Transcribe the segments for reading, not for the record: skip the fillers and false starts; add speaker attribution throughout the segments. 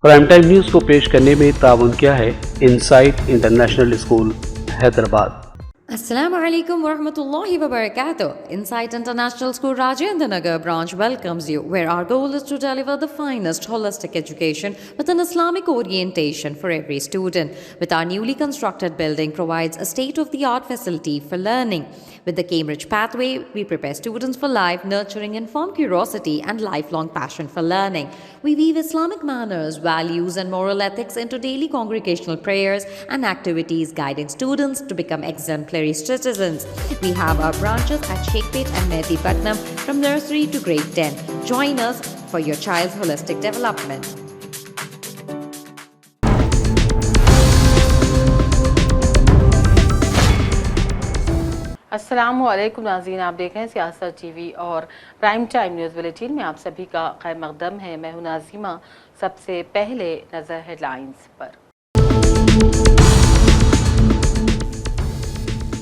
Speaker 1: Prime time news को पेश करने में ताउन किया है insight international school Hyderabad.
Speaker 2: Assalamu alaikum warahmatullahi wabarakatuh. Insight International School Rajendra Nagar branch welcomes you, where our goal is to deliver the finest holistic education with an Islamic orientation for every student. With our newly constructed building provides a state-of-the-art facility for learning. With the Cambridge pathway, we prepare students for life, nurturing informed curiosity and lifelong passion for learning. We weave Islamic manners, values, and moral ethics into daily congregational prayers and activities, guiding students to become exemplary citizens. We have our branches at Sheikpet and Mehdipatnam from nursery to grade 10. Join us for your child's holistic development.
Speaker 3: अस्सलामु अलैकुम नाज़रीन, आप देख रहे हैं सियासत TV और prime time news bulletin में आप सभी का खैर मकदम है। मैं हूं नाज़िमा। सबसे पहले नज़र हेडलाइंस पर।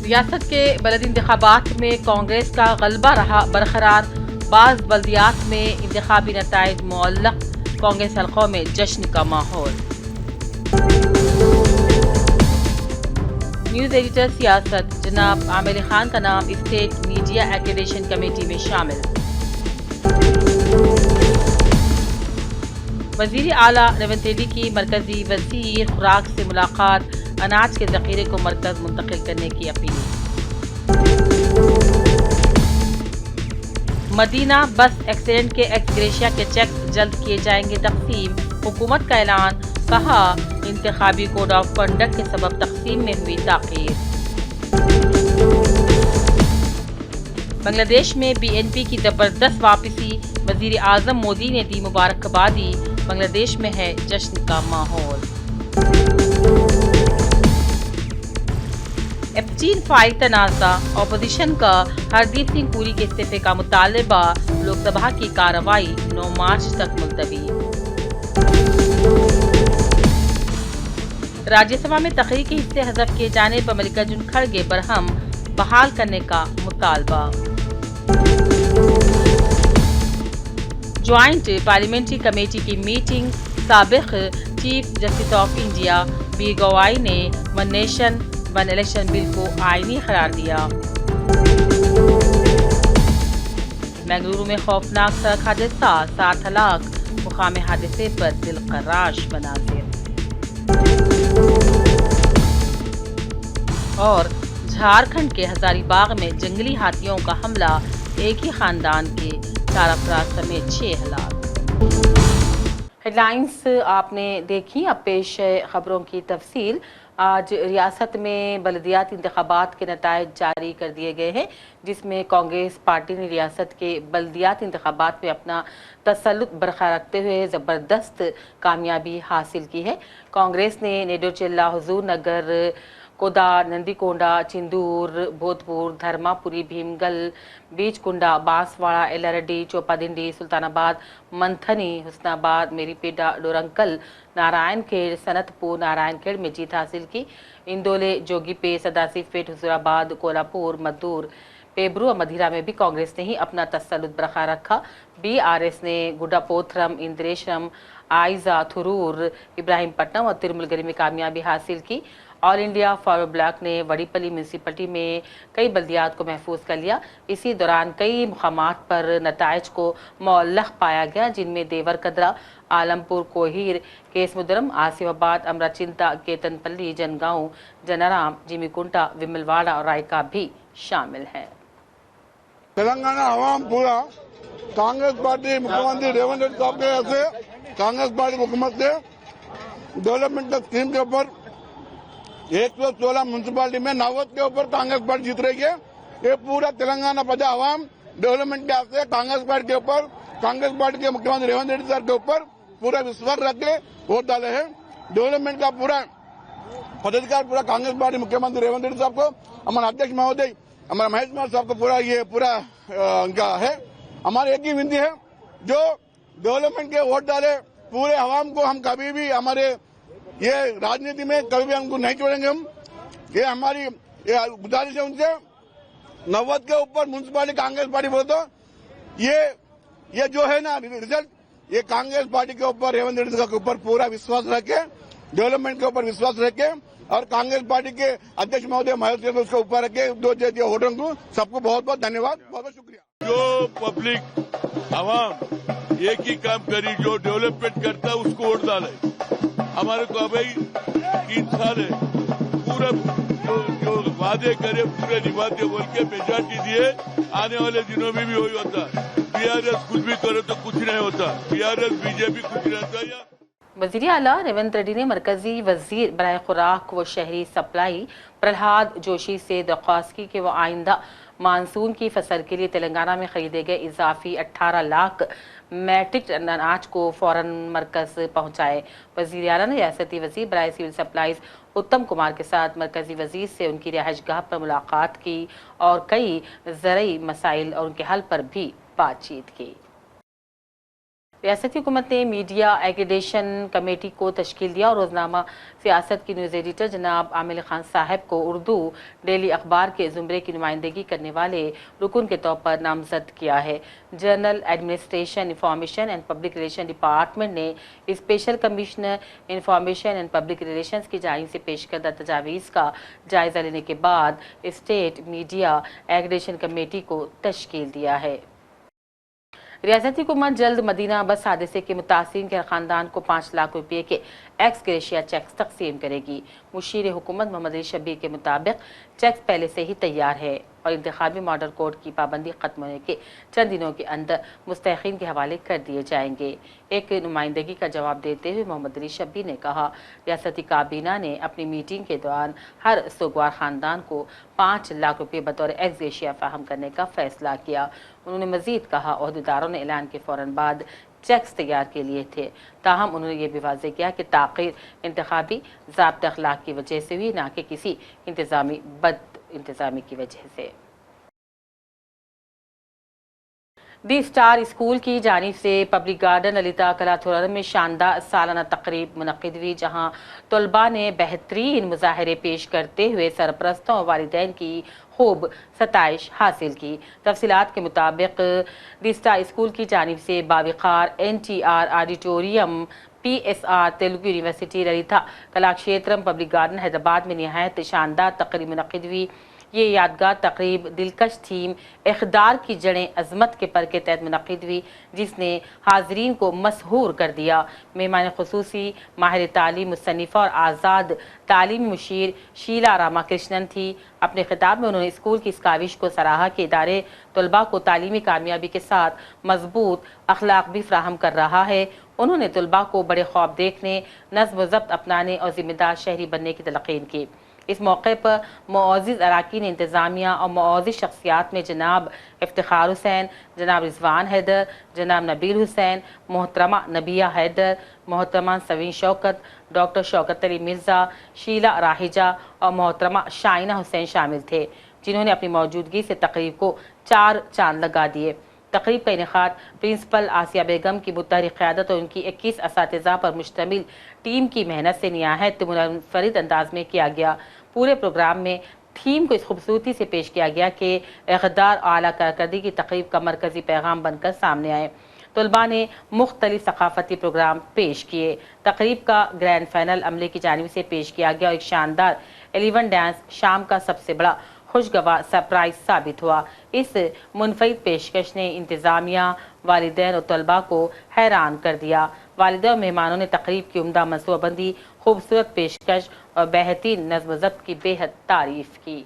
Speaker 3: रियासत के बलदी इंतखाबात में कांग्रेस का गलबा रहा बरकरार। बाज़ बल्दियात में इंतखाबी नताइज मुअल्लक, कांग्रेस हलकों में जश्न का माहौल। न्यूज़ एडिटर सियासत जनाब आमिर खान का नाम स्टेट मीडिया एक्रेडिटेशन कमेटी में शामिल। वज़ीर आला रेवंत रेड्डी की मरकजी वज़ीर खुराक से मुलाकात, अनाज के ज़ख़ीरे को मरकज़ मुंतकिल करने की अपील। मदीना बस एक्सीडेंट के एक्स ग्रेशिया के चेक जल्द किए जाएंगे तक़सीम, हुकूमत का ऐलान। कहा, इंतखाबी कोड ऑफ कंडक्ट के सबब तक़सीम में हुई ताख़ीर। बांग्लादेश में BNP की ज़बरदस्त वापसी, वज़ीर आज़म मोदी ने दी मुबारकबादी। बांग्लादेश में है जश्न का माहौल। एप्स्टीन फाइल तनाज़ा, अपोजिशन का हरदीप सिंह पुरी के इस्तीफे का मुतालबा, लोकसभा की कार्रवाई 9 मार्च तक मुलतवी। राज्यसभा में तकरीर के हिस्से हज़फ किए जाने पर मल्लिकार्जुन खड़गे बरहम, बहाल करने का मुतालबा। ज्वाइंट पार्लियामेंट्री कमेटी की मीटिंग, साबिक़ chief justice of India B Gavai ने one nation one election bill को आईनी करार दिया। बेंगलुरु में खौफनाक सड़क हादसा, 7 हलाक, मुकाम हादसे पर दिलखराश मनाज़िर। और झारखंड के हजारीबाग में जंगली हाथियों का हमला, एक ही खानदान के 4 अफराद समेत 6 हलाक। हेडलाइंस आपने देखी, अब पेश है खबरों की तफसील। आज रियासत में बलदियात इंतखाबात के नताइज जारी कर दिए गए हैं, जिसमें कांग्रेस पार्टी ने रियासत के बलदियात इंतखाबात में अपना तसल्लुत बरकरार रखते हुए ज़बरदस्त कामयाबी हासिल की है। कांग्रेस ने नेडोचिल्ला, हुजूर नगर, कोदा, नंदीकोंडा, चिंदूर, भोजपुर, धर्मापुरी, भीमगल, बीचकुंडा, बांसवाड़ा, एलआरडी, चोपादिंडी, सुल्तानाबाद, मंथनी, हुस्नाबाद, मेरीपेटा, डोरंकल, नारायणखेड़, सनतपुर, नारायणखेड़ में जीत हासिल की। इंदोले, जोगीपेट, सदासिफपेट, हुजूराबाद, कोल्हापुर, मद्दूर, पेबरू और मधिरा में भी कांग्रेस ने ही अपना तसल्लुत बरकरार रखा। BRS ने गुडापोथरम, इंद्रेशम, आइजा, थुरूर, इब्राहिमपट्टनम और तिरुमलगरी में कामयाबी हासिल की। ऑल इंडिया फॉरवर्ड ब्लॉक ने वडीपल्ली म्यूनसिपलिटी में कई बल्दियात को महफूज कर लिया। इसी दौरान कई मुकामात पर नताइज को मुअल्लक पाया गया, जिनमें देवर कदरा, आलमपुर, कोहीर, केस मुदरम, आसिफाबाद, अमराचिंता, केतनपल्ली, जनगांव, जनाराम, जिमीकुंटा, विमलवाड़ा और रायका भी शामिल हैं।
Speaker 4: तेलंगाना अवाम पूरा कांग्रेस पार्टी मुख्यमंत्री रेवंत रेड्डी साहब के ऐसे कांग्रेस पार्टी हुकूमत से डेवलपमेंट स्कीम के ऊपर 116 म्यूनसिपालिटी में 90 के ऊपर कांग्रेस पार्टी जीत रही है। ये पूरा तेलंगाना प्रजा अवाम डेवलपमेंट के आस्ते कांग्रेस पार्टी के ऊपर, कांग्रेस पार्टी के मुख्यमंत्री रेवंत रेड्डी साहब के ऊपर पूरा विश्वास रख के वोट डाले हैं। डेवलपमेंट का पूरा पदाधिकार पूरा कांग्रेस पार्टी मुख्यमंत्री रेवंत रेड्डी साहब को, हमारे अध्यक्ष महोदय हमारा महेश कुमार साहब को पूरा उनका है। हमारी एक ही विनती है, जो डेवलपमेंट के वोट डाले पूरे अवाम को हम कभी भी हमारे ये राजनीति में कभी भी हमको नहीं छोड़ेंगे। हम ये हमारी गुजारिश है उनसे, 90 के ऊपर म्यूनसिपालिटी कांग्रेस पार्टी बोले तो ये जो है ना रिजल्ट ये कांग्रेस पार्टी के ऊपर, रेवंत रेड्डी के ऊपर पूरा विश्वास रखे, डेवलपमेंट के ऊपर विश्वास रखे और कांग्रेस पार्टी के अध्यक्ष महोदय महेश यादव उसके ऊपर रखे दो होटल को। सबको बहुत बहुत धन्यवाद, बहुत बहुत शुक्रिया।
Speaker 5: जो पब्लिक आवाम एक ही काम करी, जो डेवलपमेंट करता है उसको वोट डाले। हमारे को अभी 3 साल है, पूरा जो वादे करे पूरे निभाते बोल के मेजॉरिटी दिए। आने वाले दिनों में भी वही होता। बीआरएस कुछ भी करे तो कुछ नहीं होता, बीआरएस बीजेपी कुछ नहीं होता। या
Speaker 3: वज़ीर आला रेवंत रेड्डी ने मरकजी वजीर बराए खुराक व शहरी सप्लाई प्रहलाद जोशी से दरख्वास्त की कि वो आइंदा मानसून की फसल के लिए तेलंगाना में खरीदे गए इजाफी 18 लाख मैट्रिक टन अनाज को फौरन मरकज पहुंचाए। वज़ीर आला ने रियासती वज़ीर बराए सिविल सप्लाईज उत्तम कुमार के साथ मरकजी वज़ीर से उनकी रिहाइशगाह पर मुलाकात की और कई ज़रूरी मसाइल और उनके हल पर भी बातचीत की। रियासती हुकूमत ने मीडिया एग्रीडेशन कमेटी को तश्कील दिया और रोजनामा सियासत की न्यूज़ एडिटर जनाब आमिर खान साहब को उर्दू डेली अखबार के ज़ुमरे की नुमाइंदगी करने वाले रुकन के तौर पर नामजद किया है। General administration information and public relation department ने special commissioner information and public relations की जानिब से पेश करदा तजावीज़ का जायजा लेने के बाद स्टेट मीडिया एग्रीडेशन कमेटी को तश्कील दिया है। रियासती हुकूमत जल्द मदीना बस हादसे के मुतासिरीन के खानदान को 5 लाख रुपये के एक्स ग्रेशिया चेक्स तकसीम करेगी। मुशीर हुकूमत मोहम्मद अली शब्बीर के मुताबिक चेक्स पहले से ही तैयार है और इंतखाबी मॉडल कोड की पाबंदी खत्म होने के चंद दिनों के अंदर मुस्तहिकीन के हवाले कर दिए जाएंगे। एक नुमाइंदगी का जवाब देते हुए मोहम्मद अली शब्बीर ने कहा, रियासती काबीना ने अपनी मीटिंग के दौरान हर सोगवार खानदान को 5 लाख रुपये बतौर एक्स ग्रेशिया फराहम करने का फैसला किया। उन्होंने मजीद कहा, ओहदेदारों ने ऐलान के फौरन बाद चेक्स तैयार के लिए थे, ताहम उन्होंने ये भी वाज़ेह किया कि ताक़ीर इंतखाबी ज़ाब्त अखलाक की वजह से हुई, ना कि किसी इंतज़ामी बद इंतज़ामी की वजह से। दी स्टार स्कूल की जानिब से पब्लिक गार्डन ललिता कलाथोरम में शानदार सालाना तकरीब मुनक़िद हुई, जहाँ तलबा ने बेहतरीन मुज़ाहरे पेश करते हुए सरपरस्तों और वालिदैन की खूब सताइश हासिल की। तफसीलात के मुताबिक दी स्टार स्कूल की जानिब से बावक़ार NTR auditorium PSR Telugu university Lalitha Kalakshetram public garden Hyderabad में नहायत शानदार तकरीब मुनक़िद हुई। ये यादगार तकरीब दिलकश थीम इक़्तिदार की जड़ें अज़मत के पर के तहत मुनक़िद हुई, जिसने हाज़रीन को मसहूर कर दिया। मेहमान ख़ुसूसी माहिर तालीम मुसन्निफ़ा और आज़ाद तालीमी मुशीर शीला रामाकृष्णन थी। अपने खिताब में उन्होंने स्कूल की इस काविश को सराहा कि इदारे तलबा को तालीमी कामयाबी के साथ मजबूत अखलाक भी फ्राहम कर रहा है। उन्होंने तलबा को बड़े ख्वाब देखने, नज़्म व ज़ब्त अपनाने और ज़िम्मेदार शहरी बनने की तलक़ीन की। इस मौके पर मुअज़्ज़िज़ अराकीन इंतज़ामिया और मुअज़्ज़िज़ शख्सियात में जनाब इफ्तिखार हुसैन, जनाब रिजवान हैदर, जनाब नबील हुसैन, मोहतरमा नबिया हैदर, मोहतरमा सवीन शौकत, डॉक्टर शौकत अली मिर्ज़ा, शीला राहिजा और मोहतरमा शाइना हुसैन शामिल थे, जिन्होंने अपनी मौजूदगी से तकरीब को 4 चांद लगा दिए। तकरीब का इनेकाद प्रिंसिपल आसिया बेगम की मुतहरिक क़यादत और उनकी 21 असातिज़ा पर मुश्तमिल टीम की मेहनत से निहायत मुनफरिद अंदाज में किया गया। पूरे प्रोग्राम में थीम को इस खूबसूरती से पेश किया गया कि इक़्तिदार आला कारकर्दगी की तकरीब का मरकज़ी पैगाम बनकर सामने आए। तलबा ने मुख्तलिफ सकाफती प्रोग्राम पेश किए। तकरीब का ग्रैंड फाइनल अमले की जानिब से पेश किया गया और एक शानदार 11 डांस शाम का सबसे बड़ा खुशगवार सरप्राइज साबित हुआ। इस मुनफरिद पेशकश ने इंतज़ामिया, वालिदैन और तलबा को हैरान कर दिया। वालिदैन और मेहमानों ने तकरीब की उम्दा मनसूबाबंदी, खूबसूरत पेशकश और बेहतरीन नज़्म व ज़ब्त की बेहद तारीफ की।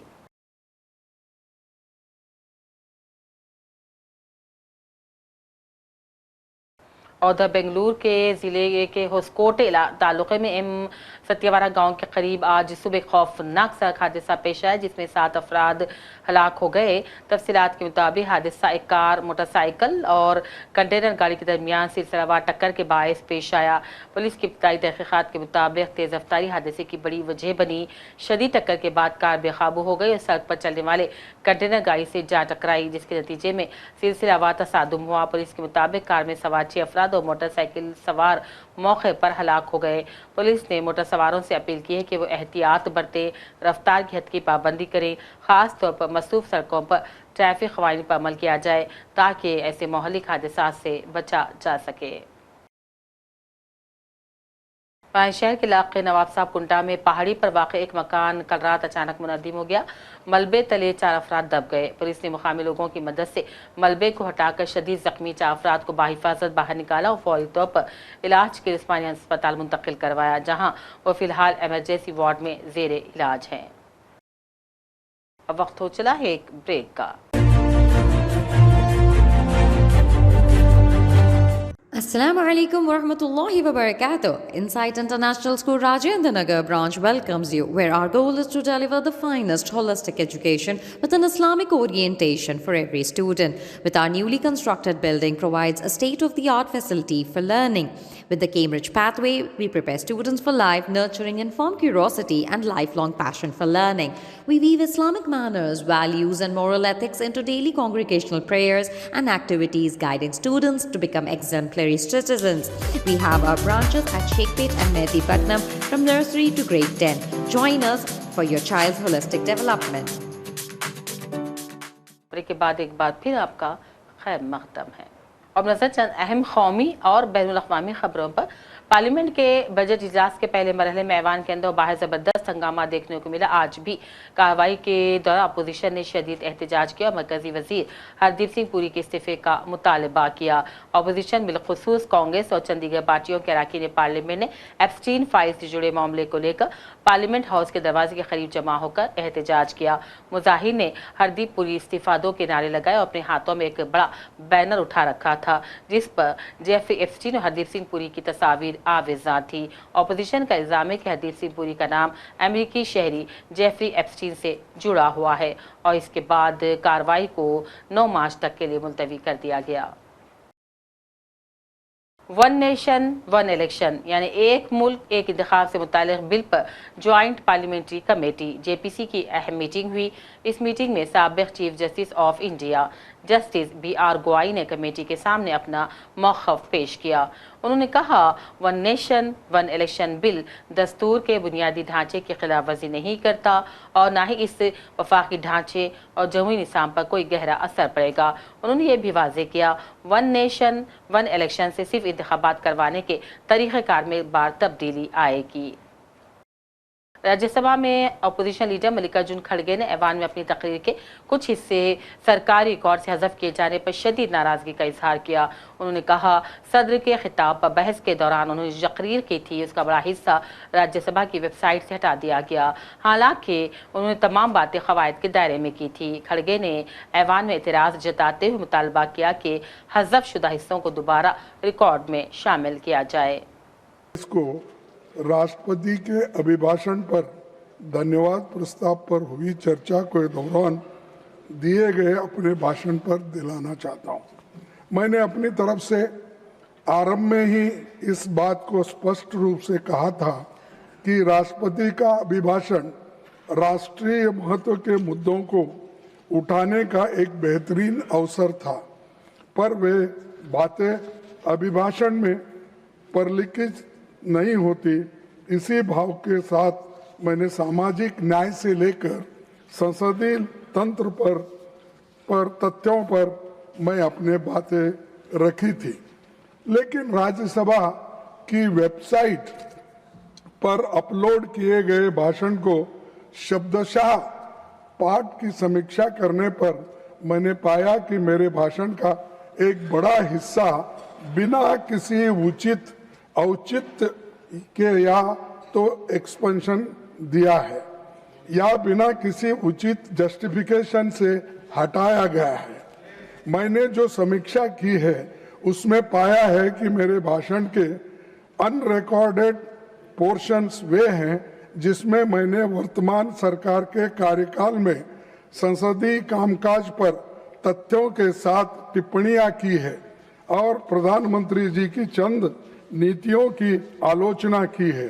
Speaker 3: उधर बेंगलुरु के ज़िले के होसकोटे तालुक़े में एम सत्यवारा गांव के करीब आज सुबह खौफनाक सड़क हादसा पेश आया, जिसमें 7 अफराद हलाक हो गए। तफसीलात के मुताबिक हादसा एक कार, मोटरसाइकिल और कंटेनर गाड़ी के दरमियान सिलसिलावार टक्कर के बायस पेश आया। पुलिस की इब्तदाई तहक़ीक़ात के मुताबिक तेज़ रफ्तारी हादसे की बड़ी वजह बनी। शदीद टक्कर के बाद कार बेकाबू हो गई और सड़क पर चलने वाले कंटेनर गाड़ी से जा टकराई, जिसके नतीजे में सिलसिलावार तसादुम हुआ। पुलिस के मुताबिक कार में सवार 6 अफराद और मोटरसाइकिल सवार मौके पर हलाक हो गए। पुलिस ने मोटर सवारों से अपील की है कि वो एहतियात बरतें, रफ्तार की हद की पाबंदी करें। ख़ास तौर पर मसरूफ़ सड़कों पर ट्रैफिक क़वानीन पर अमल किया जाए ताकि ऐसे मोहलिक हादसा से बचा जा सके। वहीं शहर के इलाके नवाब साहब कुंटा में पहाड़ी पर वाक़ एक मकान कल रात अचानक मुनहदिम हो गया। मलबे तले 4 अफराद दब गए। पुलिस ने मुकामी लोगों की मदद से मलबे को हटाकर शदीद जख्मी 4 अफराद को बाहिफाजत बाहर निकाला और फौरी तौर पर इलाज के लिए उस्मानिया अस्पताल मुंतकिल करवाया, जहां वो फिलहाल इमरजेंसी वार्ड में जेर इलाज हैं। अब वक्त हो चला है एक ब्रेक का।
Speaker 2: Assalamu alaikum wa rahmatullahi wa barakatuh. Insight International School Rajendra Nagar branch welcomes you, where our goal is to deliver the finest holistic education with an Islamic orientation for every student. With our newly constructed building provides a state-of-the-art facility for learning. With the Cambridge Pathway, we prepare students for life, nurturing informed curiosity and lifelong passion for learning. We weave Islamic manners, values and moral ethics into daily congregational prayers and activities, guiding students to become exemplary citizens. We have our branches at Sheikhpet and Mehdipatnam from nursery to grade 10. Join us for your child's holistic development.
Speaker 3: Break के बाद एक बार फिर आपका खैर मकदम है। अब नजर चंद अहम कौमी और बैनुल अक़वामी खबरों पर। पार्लियामेंट के बजट इजलास के पहले मरहले में ऐवान के अंदर बाहर जबरदस्त हंगामा देखने को मिला। आज भी कार्रवाई के दौरान अपोजिशन ने शदीद एहतजाज किया और मरकजी वजीर हरदीप सिंह पुरी के इस्तीफे का मुतालबा किया। अपोजिशन बिलखुसूस कांग्रेस और चंडीगढ़ पार्टियों के अरकान पार्लियामेंट ने एप्स्टीन फाइल से जुड़े मामले को लेकर पार्लियामेंट हाउस के दरवाजे के करीब जमा होकर एहतजाज किया। मुजाहिर ने हरदीप पुरी इस्तीफा दो के नारे लगाए और अपने हाथों में एक बड़ा बैनर उठा रखा था, जिस पर जेफरी एप्स्टीन और हरदीप सिंह पुरी की तस्वीर आवेजा थी। अपोजिशन का इल्जाम है कि हरदीप सिंह पुरी का नाम अमेरिकी शहरी जेफरी एप्स्टीन से जुड़ा हुआ है और इसके बाद कार्रवाई को 9 मार्च तक के लिए मुलतवी कर दिया गया। वन नेशन वन इलेक्शन यानी एक मुल्क एक इंतखाब से मुताल्लिक़ बिल पर ज्वाइंट पार्लियामेंट्री कमेटी जेपीसी की अहम मीटिंग हुई। इस मीटिंग में साबिक़ chief justice of India justice BR Gavai ने कमेटी के सामने अपना मौक़िफ़ पेश किया। उन्होंने कहा, one nation one election bill दस्तूर के बुनियादी ढांचे की खिलाफ वर्जी नहीं करता और ना ही इस वफाकी ढांचे और जमहूरी निज़ाम पर कोई गहरा असर पड़ेगा। उन्होंने ये भी वाज़ेह किया, वन नेशन वन इलेक्शन से सिर्फ इंतखाबात करवाने के तरीक़ेकार में बार तब्दीली आएगी। राज्यसभा में अपोजिशन लीडर मल्लिकार्जुन खड़गे ने ऐवान में अपनी तकरीर के कुछ हिस्से सरकारी रिकॉर्ड से हज़फ किए जाने पर शदीद नाराज़गी का इजहार किया। उन्होंने कहा, सदर के खिताब पर बहस के दौरान उन्होंने जो तकरीर की थी उसका बड़ा हिस्सा राज्यसभा की वेबसाइट से हटा दिया गया। हालांकि उन्होंने तमाम बातें क़वायद के दायरे में की थी। खड़गे ने ऐवान में एतराज़ जताते हुए मुतालबा किया कि हज़फ शुदा हिस्सों को दोबारा रिकॉर्ड में शामिल किया जाए।
Speaker 6: इसको राष्ट्रपति के अभिभाषण पर धन्यवाद प्रस्ताव पर हुई चर्चा के दौरान दिए गए अपने भाषण पर दिलाना चाहता हूं। मैंने अपनी तरफ से आरंभ में ही इस बात को स्पष्ट रूप से कहा था कि राष्ट्रपति का अभिभाषण राष्ट्रीय महत्व के मुद्दों को उठाने का एक बेहतरीन अवसर था, पर वे बातें अभिभाषण में परिलक्षित नहीं होती। इसी भाव के साथ मैंने सामाजिक न्याय से लेकर संसदीय तंत्र पर तथ्यों पर मैं अपने बातें रखी थी, लेकिन राज्यसभा की वेबसाइट पर अपलोड किए गए भाषण को शब्दशः पाठ की समीक्षा करने पर मैंने पाया कि मेरे भाषण का एक बड़ा हिस्सा बिना किसी उचित औचित्य के या तो एक्सपेंशन दिया है या बिना किसी उचित जस्टिफिकेशन से हटाया गया है। मैंने जो समीक्षा की है उसमें पाया है कि मेरे भाषण के अनरिकॉर्डेड पोर्शंस वे हैं जिसमें मैंने वर्तमान सरकार के कार्यकाल में संसदीय कामकाज पर तथ्यों के साथ टिप्पणियां की है और प्रधानमंत्री जी की चंद नीतियों की आलोचना की है,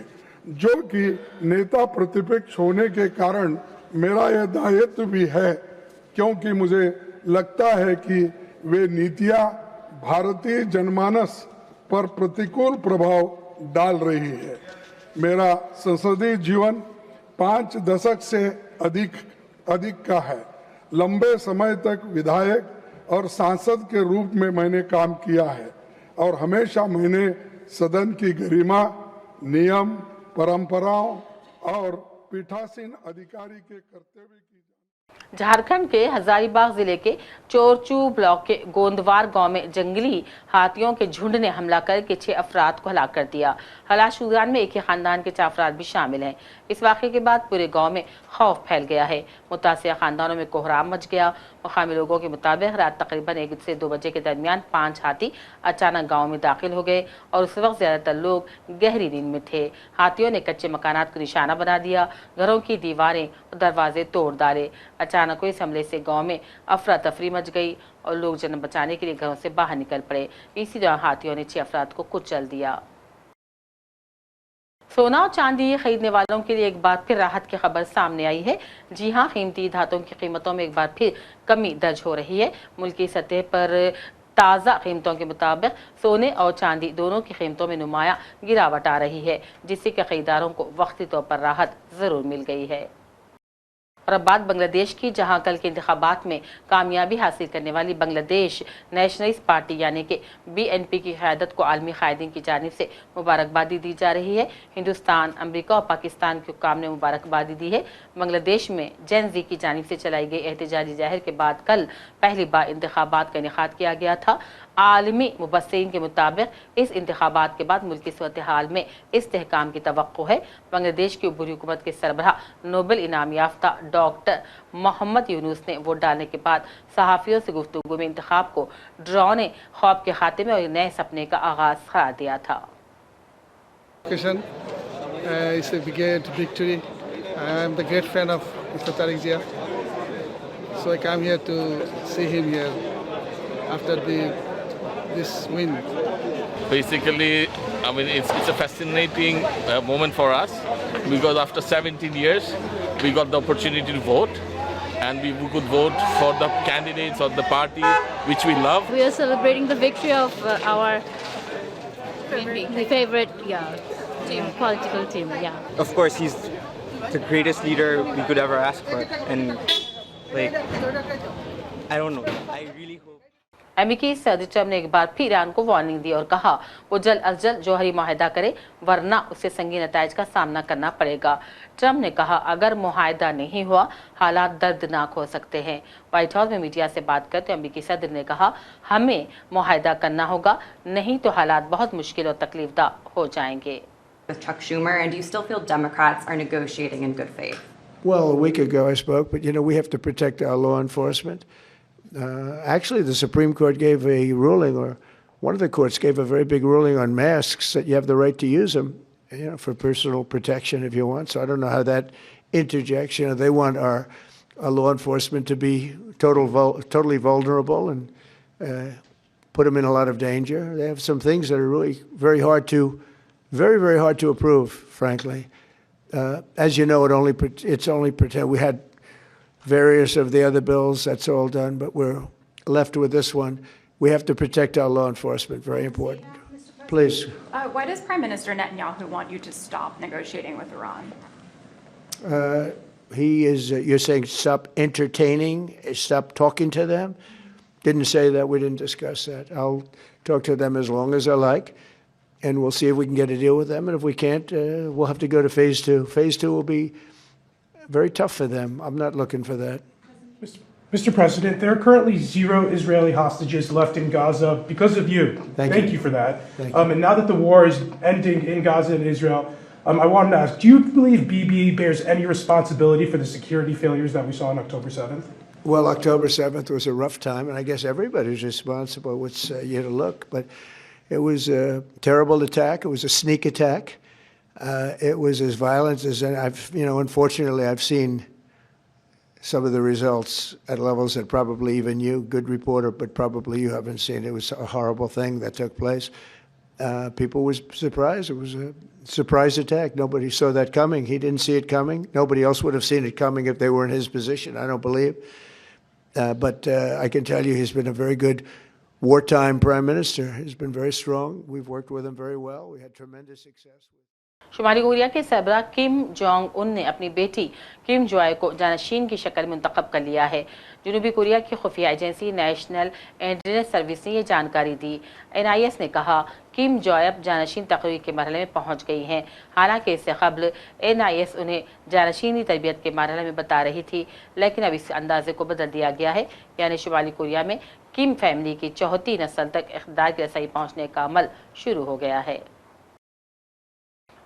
Speaker 6: जो कि नेता प्रतिपक्ष होने के कारण मेरा यह दायित्व भी है, क्योंकि मुझे लगता है कि वे नीतियां भारतीय जनमानस पर प्रतिकूल प्रभाव डाल रही है। मेरा संसदीय जीवन 5 दशक से अधिक का है। लंबे समय तक विधायक और सांसद के रूप में मैंने काम किया है और हमेशा मैंने सदन की गरिमा, नियम, परंपराओं और पीठासीन अधिकारी के कर्तव्य की
Speaker 3: झारखंड के हजारीबाग जिले के चोरचू ब्लॉक के गोंदवार गांव में जंगली हाथियों के झुंड ने हमला करके 6 अफराद को हलाक कर दिया। हलाक में एक ही खानदान के 4 अफराद भी शामिल हैं। इस वाक़े के बाद पूरे गांव में खौफ फैल गया है। मुतासिर खानदानों में कोहराम मच गया। मुकामी लोगों के मुताबिक रात तकरीबन 1 से 2 बजे के दरमियान 5 हाथी अचानक गाँव में दाखिल हो गए और उस वक्त ज्यादातर लोग गहरी नींद में थे। हाथियों ने कच्चे मकानात को निशाना बना दिया, घरों की दीवारें और दरवाजे तोड़ डाले। अचानक हुए इस हमले से गांव में अफरा तफरी मच गई और लोग जान बचाने के लिए घरों से बाहर निकल पड़े। इसी दौरान हाथियों ने 6 अफराद को कुचल दिया। सोना और चांदी खरीदने वालों के लिए एक बार फिर राहत की खबर सामने आई है। जी हां, कीमती धातुओं की कीमतों में एक बार फिर कमी दर्ज हो रही है। मुल्की सतह पर ताज़ा कीमतों के मुताबिक सोने और चांदी दोनों की कीमतों में नुमाया गिरावट आ रही है, जिससे कि खरीदारों को वक्ती तौर पर राहत जरूर मिल गई है। और अब बात बांग्लादेश की, जहां कल के इंतखाबात में कामयाबी हासिल करने वाली बांग्लादेश नेशनलिस्ट पार्टी यानी कि BNP की क़यादत को आलमी कायदीन की जानिब से मुबारकबादी दी जा रही है। हिंदुस्तान, अमेरिका और पाकिस्तान के हुक्काम ने मुबारकबादी दी है। बांग्लादेश में जेन ज़ी की जानिब से चलाई गई एहतजाजी ज़ाहिर के बाद कल पहली बार इंतखाबात का इनेकाद किया गया था। आलमी मुबस्सिरीन के मुताबिक इस इंतखाबात के बाद मुल्क की सूरत हाल में इस्तेहकाम की तवक्को है। बांग्लादेश की उभरी हुकूमत के सरबराह नोबेल इनाम याफ्ता डॉक्टर मोहम्मद यूनुस ने वोट डालने के बाद सहाफ़ियों से गुफ्तगू में इंतखाब को डरावने ख्वाब के खात्मे और नए सपने का आगाज करार दिया था।
Speaker 7: It's a big victory. I'm the great fan of Mr. Tariq Zia, so I come here to see him here after this win.
Speaker 8: Basically, I mean, it's a fascinating moment for us because after 17 years, we got the opportunity to vote, and we could vote for the candidates of the party which we love.
Speaker 9: We are celebrating the victory of our favorite, political team. Yeah.
Speaker 10: Of course, he's the greatest leader we could ever ask for, and like, I don't know. I really hope.
Speaker 3: अमेरिकी सदर Trump ने एक बार फिर Iran को warning दी और कहा वो जल्द अज जल्द जौहरी मुआहदा करे, वरना उसे संगीन नताइज का सामना करना पड़ेगा। ट्रम्प ने कहा अगर मुआहदा नहीं हुआ हालात दर्दनाक हो सकते हैं। व्हाइट हाउस में मीडिया से बात करते अमेरिकी सदर ने कहा हमें मुआहदा करना होगा, नहीं तो हालात बहुत मुश्किल और तकलीफदा हो जाएंगे।
Speaker 11: With Chuck Schumer, and do you still feel Democrats are negotiating in good faith?
Speaker 12: Well, a week ago I spoke, but we have to protect our law enforcement. Actually, the Supreme Court gave a ruling, or one of the courts gave a very big ruling on masks, that you have the right to use them, for personal protection if you want. So I don't know how that interjects. They want our law enforcement to be totally vulnerable and put them in a lot of danger. They have some things that are really very, very hard to approve, frankly. As you know, it's only pretend. We had various of the other bills, that's all done, but we're left with this one. We have to protect our law enforcement, very important. Please.
Speaker 11: Why does Prime Minister Netanyahu want you to stop negotiating with Iran?
Speaker 12: He is, you're saying stop entertaining, stop talking to them? Didn't say that, we didn't discuss that. I'll talk to them as long as I like, and we'll see if we can get a deal with them, and if we can't, we'll have to go to phase 2. Phase 2 will be very tough for them. I'm not looking for that.
Speaker 13: Mr. President, there are currently 0 Israeli hostages left in Gaza because of you. Thank you for that. And now that the war is ending in Gaza and Israel, I wanted to ask, do you believe Bibi bears any responsibility for the security failures that we saw on October 7th?
Speaker 12: Well, October 7th was a rough time, and I guess everybody's responsible. It's you to look, but it was a terrible attack. It was a sneak attack. It was as violent as unfortunately, I've seen some of the results at levels that probably even you, good reporter, but probably you haven't seen. It was a horrible thing that took place. People were surprised. It was a surprise attack. Nobody saw that coming. He didn't see it coming. Nobody else would have seen it coming if they were in his position, I don't believe. But I can tell you he's been a very good wartime prime minister. He's been very strong. We've worked with him very well. We had tremendous success.
Speaker 3: शुमाली Korea के सरबराह Kim Jong Un ने अपनी बेटी किम जोय को जानशीन की शक्ल में मुंतखब कर लिया है। जनूबी कोरिया की खुफिया एजेंसी नेशनल इंटेलिजेंस सर्विस ने यह जानकारी दी। NIS ने कहा किम जोय अब जानशीन तकरीर के मरहले में पहुंच गई हैं। हालांकि इससे कबल NIS उन्हें जानशीनी तरबियत के मरहले में बता रही थी, लेकिन अब इस अंदाजे को बदल दिया गया है, यानी शुमाली कोरिया में किम फैमिली की चौथी नस्ल तक इक़्तिदार की रसाई पहुँचने का अमल शुरू हो गया है।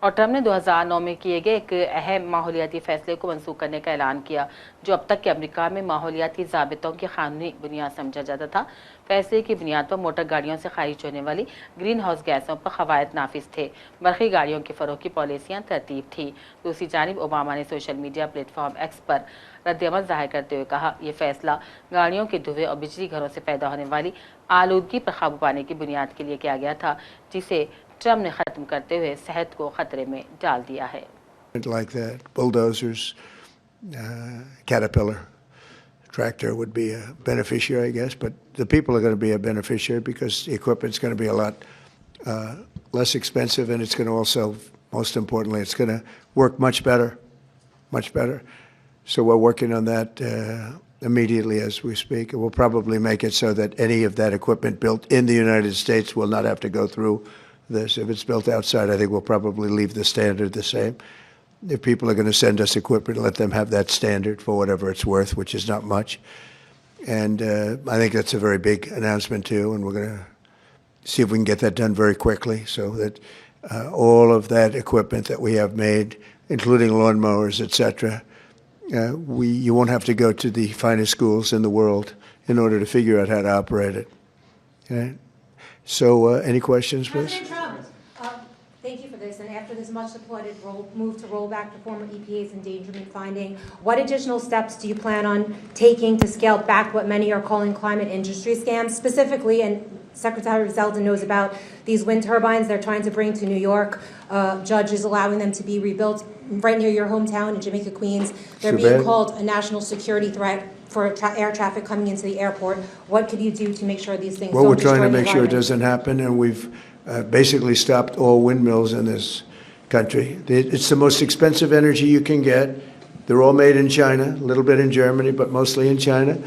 Speaker 3: और ट्रम्प ने 2009 में किए गए एक अहम माहौलियाती फैसले को मनसूख करने का ऐलान किया, जो अब तक के अमेरिका में माहौलियाती ज़ाबितों की कानूनी बुनियाद समझा जाता था। फैसले की बुनियाद पर मोटर गाड़ियों से खारिज होने वाली ग्रीन हाउस गैसों पर क़वायद नाफिज थे। बरक़ी गाड़ियों की फ़रोग़ की पॉलिसियाँ तरतीब थी। दूसरी जानिब ओबामा ने सोशल मीडिया प्लेटफॉर्म X पर रद्द-ए-अमल ज़ाहिर करते हुए कहा, यह फैसला गाड़ियों के धुएँ और बिजली घरों से पैदा होने वाली आलूदगी पर काबू पाने की बुनियाद के लिए किया गया था, जिसे ट्रम्प ने ख़त्म करते हुए सेहत को ख़तरे में डाल दिया है।
Speaker 12: Like that, bulldozers, Caterpillar, tractor would be a beneficiary, I guess, but the people are going to be a beneficiary because the equipment's going to be a lot less expensive, and it's going to also, most importantly, it's going to work much better. So we're working on that immediately as we speak, and we'll probably make it so that any of that equipment built in the United States will not have to go through this. If it's built outside, I think we'll probably leave the standard the same. If people are going to send us equipment, let them have that standard for whatever it's worth, which is not much. And I think that's a very big announcement too, and we're going to see if we can get that done very quickly so that all of that equipment that we have made, including lawnmowers, etc., you won't have to go to the finest schools in the world in order to figure out how to operate it. Okay? So, any questions, please?
Speaker 14: President Trump, thank you for this. And after this much supported move to roll back the former EPA's endangerment finding, what additional steps do you plan on taking to scale back what many are calling climate industry scams? Specifically, and Secretary Zeldin knows about these wind turbines they're trying to bring to New York. Judges allowing them to be rebuilt right near your hometown in Jamaica, Queens. They're being called a national security threat for air traffic coming into the airport. What could you do to make sure these things don't destroy the environment?
Speaker 12: Well, we're trying to make sure it doesn't happen, and we've basically stopped all windmills in this country. It's the most expensive energy you can get. They're all made in China, a little bit in Germany, but mostly in China.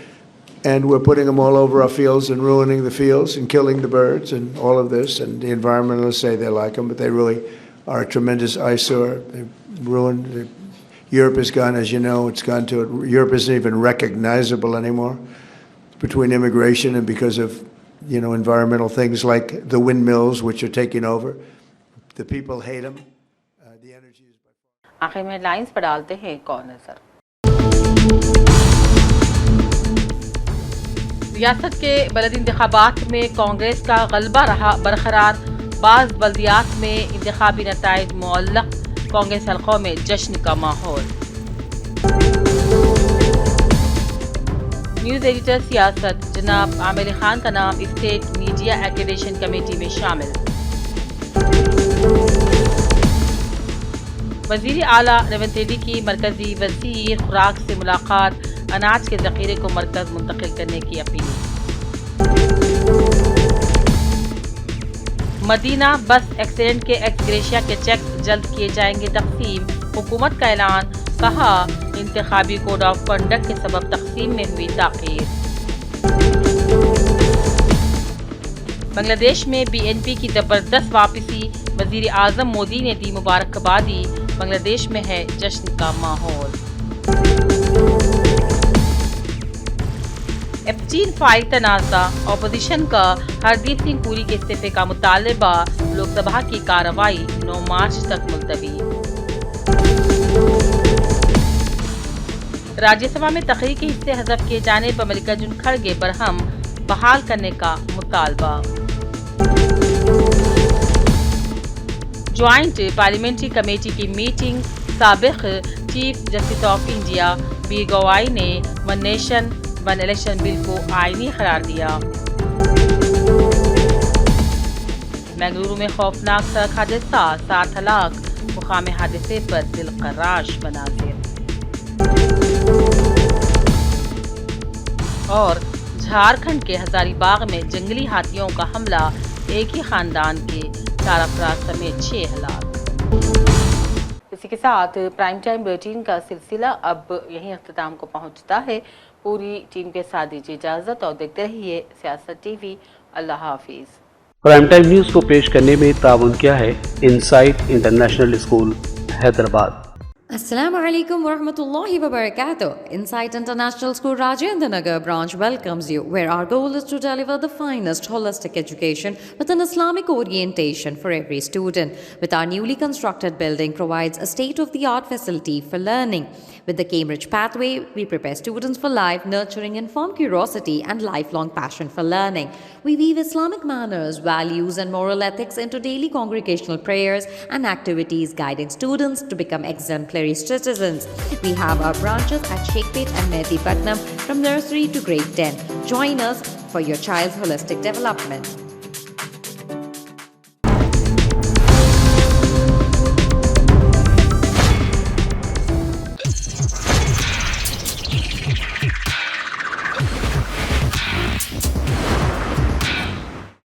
Speaker 12: And we're putting them all over our fields and ruining the fields and killing the birds and all of this. And the environmentalists say they like them, but they really are a tremendous eyesore. They've ruined. Europe has gone, as you know, Europe isn't even recognizable anymore between immigration and because of, environmental things like the windmills, which are taking over. The people hate them. The energy is by far.
Speaker 3: आखिर में lines पर डालते हैं एक और नजर। रियासत के बलदी इंतखाबात में कांग्रेस का गलबा रहा बरकरार। बाज़ बल्दियात में इंतखाबी नताइज मुअल्लक, कांग्रेस हलकों में जश्न का माहौल। न्यूज़ एडिटर सियासत जनाब आमिर खान का नाम स्टेट मीडिया एक्रेडिटेशन कमेटी में शामिल। वज़ीर आला रेवंत रेड्डी की मरकजी वज़ीर खुराक से मुलाकात, अनाज के ज़ख़ीरे को मरकज़ मुंतकिल करने की अपील। मदीना बस एक्सीडेंट के एक्स ग्रेशिया के चेक जल्द किए जाएंगे तक़सीम, हुकूमत का ऐलान। कहा, इंतखाबी कोड ऑफ कंडक्ट के सबब तक़सीम में हुई ताख़ीर। बांग्लादेश में BNP की ज़बरदस्त वापसी, वज़ीर आज़म मोदी ने दी मुबारकबादी। बांग्लादेश में है जश्न का माहौल। एप्स्टीन फाइल तनाज़ा, ऑपोजिशन का हरदीप सिंह पुरी के इस्तीफे का मुतालबा, लोकसभा की कार्रवाई 9 मार्च तक मुलतवी। राज्यसभा में तकरीर के हिस्से हज़फ किए जाने पर मल्लिकार्जुन खड़गे बरहम, बहाल करने का मुतालबा। ज्वाइंट पार्लियामेंट्री कमेटी की मीटिंग, साबिक़ chief justice of India B Gavai ने one nation one election bill को आईनी करार दिया। बेंगलुरु में खौफनाक सड़क हादसा, 7 हलाक, मुकाम हादसे पर दिलखराश मनाज़िर। और झारखंड के हजारीबाग में जंगली हाथियों का हमला, एक ही खानदान के 4 अफराद समेत 6 हलाक। इसी के साथ प्राइम टाइम बुलेटिन का सिलसिला अब यहीं अख्ताम को पहुंचता है। पूरी टीम के साथ दीजिए इजाजत और देखते रहिए सियासत टीवी। अल्लाह हाफिज।
Speaker 1: प्राइम टाइम न्यूज को पेश करने में ताउन किया है insight international school Hyderabad.
Speaker 2: Assalamu alaikum wa rahmatullahi wa barakatuh. Insight International School Rajendra Nagar branch welcomes you, where our goal is to deliver the finest holistic education with an Islamic orientation for every student. With our newly constructed building provides a state-of-the-art facility for learning. With the Cambridge Pathway, we prepare students for life, nurturing informed curiosity and lifelong passion for learning. We weave Islamic manners, values and moral ethics into daily congregational prayers and activities, guiding students to become exemplary citizens. We have our branches at Sheikhpet and Mehdi Patnam from nursery to grade 10. Join us for your child's holistic development.